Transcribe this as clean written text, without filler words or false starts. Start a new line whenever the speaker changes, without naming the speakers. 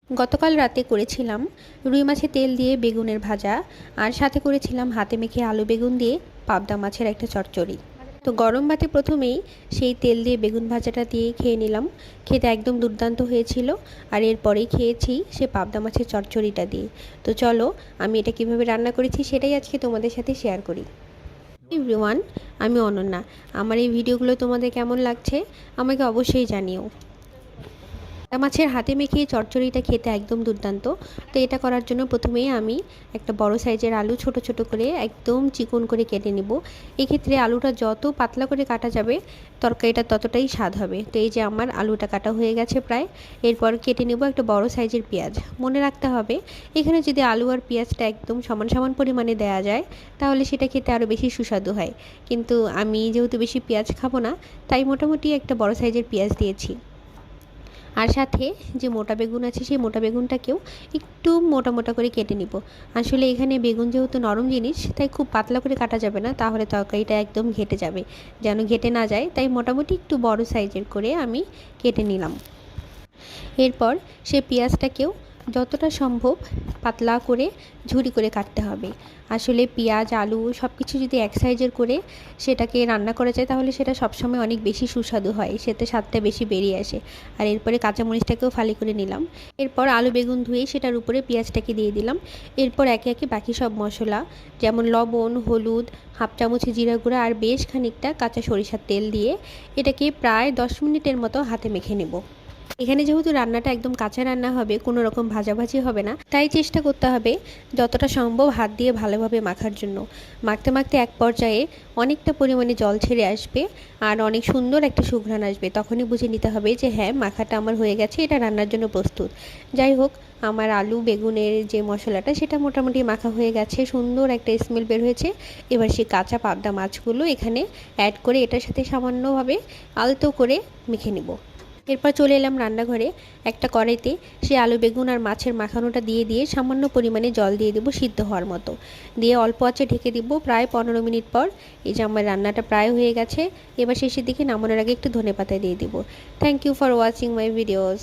গতকাল রাতে করেছিলাম রুই মাছের তেল দিয়ে বেগুনের ভাজা, আর সাথে করেছিলাম হাতে মেখে আলু বেগুন দিয়ে পাবদা মাছের একটা চচ্চড়ি। তো গরম ভাতে প্রথমেই সেই তেল দিয়ে বেগুন ভাজাটা দিয়ে খেয়ে নিলাম। খেতে একদম দুর্দান্ত হয়েছিল। আর এরপরেই খেয়েছি সে পাবদা মাছের চচ্চড়িটা দিয়ে। তো চলো আমি এটা কিভাবে রান্না করেছি সেটাই আজকে তোমাদের সাথে শেয়ার করি। এভরিওয়ান, আমি অনন্যা। আমার এই ভিডিওগুলো তোমাদের কেমন লাগছে আমাকে অবশ্যই জানিও। মাছের হাতে মেখে চচ্চড়িটা খেতে একদম দুর্দান্ত। তো এটা করার জন্য প্রথমেই আমি একটা বড় সাইজের আলু ছোট ছোট করে একদম চিকন করে কেটে নেব। এক্ষেত্রে আলুটা যত পাতলা করে কাটা যাবে তরকারিটা ততটাই স্বাদ হবে। তো এই যে আমার আলুটা কাটা হয়ে গেছে প্রায়। এরপর কেটে নেব একটা বড় সাইজের পেঁয়াজ। মনে রাখতে হবে এখানে যদি আলু আর পেঁয়াজটা একদম সমান সমান পরিমাণে দেওয়া যায় তাহলে সেটা খেতে আরও বেশি সুস্বাদু হয়। কিন্তু আমি যেহেতু বেশি পেঁয়াজ খাবো না, তাই মোটামুটি একটা বড় সাইজের পেঁয়াজ দিয়েছি। আর সাথে যে মোটা বেগুন আছে সেই মোটা বেগুনটাকেও একটু মোটা মোটা করে কেটে নিব। আসলে এখানে বেগুন যেহেতু নরম জিনিস তাই খুব পাতলা করে কাটা যাবে না, তাহলে তরকারিটা একদম ঘেটে যাবে। যেন ঘেটে না যায় তাই মোটামুটি একটু বড় সাইজের করে আমি কেটে নিলাম। এরপর সে পেঁয়াজটাকেও যতটা সম্ভব পাতলা করে ঝুরি করে কাটতে হবে। আসলে পেঁয়াজ আলু সব কিছু যদি এক সাইজের করে সেটাকে রান্না করা যায় তাহলে সেটা সবসময় অনেক বেশি সুস্বাদু হয়, সেতে স্বাদটা বেশি বেরিয়ে আসে। আর এরপরে কাঁচামরিচটাকেও ফালি করে নিলাম। এরপর আলু বেগুন ধুয়ে সেটার উপরে পেঁয়াজটাকে দিয়ে দিলাম। এরপর একে একে বাকি সব মশলা যেমন লবণ, হলুদ, হাফ চামচ জিরা গুঁড়া আর বেশ খানিকটা কাঁচা সরিষার তেল দিয়ে এটাকে প্রায় 10 মিনিটের মতো হাতে মেখে নেব। এখানে যেহেতু রান্নাটা একদম কাঁচা রান্না হবে, কোনো রকম ভাজাভাজি হবে না, তাই চেষ্টা করতে হবে যতটা সম্ভব হাত দিয়ে ভালোভাবে মাখার জন্য। মাখতে মাখতে এক পর্যায়ে অনেকটা পরিমাণে জল ছেড়ে আসবে আর অনেক সুন্দর একটা সুঘ্রাণ আসবে। তখনই বুঝে নিতে হবে যে হ্যাঁ, মাখাটা আমার হয়ে গেছে, এটা রান্নার জন্য প্রস্তুত। যাই হোক, আমার আলু বেগুনের যে মশলাটা সেটা মোটামুটি মাখা হয়ে গেছে, সুন্দর একটা স্মেল বের হয়েছে। এবার সেই কাঁচা পাবদা মাছগুলো এখানে অ্যাড করে এটার সাথে সামান্যভাবে আলতো করে মেখে নেব। এরপর চলে এলাম রান্নাঘরে। একটা কড়াইতে সে আলু বেগুন আর মাছের মাখানোটা দিয়ে সামান্য পরিমাণে জল দিয়ে দেবো সিদ্ধ হওয়ার মতো, দিয়ে অল্প আঁচে ঢেকে দিব প্রায় 15 মিনিট পর। এই যে আমার রান্নাটা প্রায় হয়ে গেছে। এবার শেষের দিকে নামানোর আগে একটু ধনেপাতা দিয়ে দিব। Thank you for watching my videos.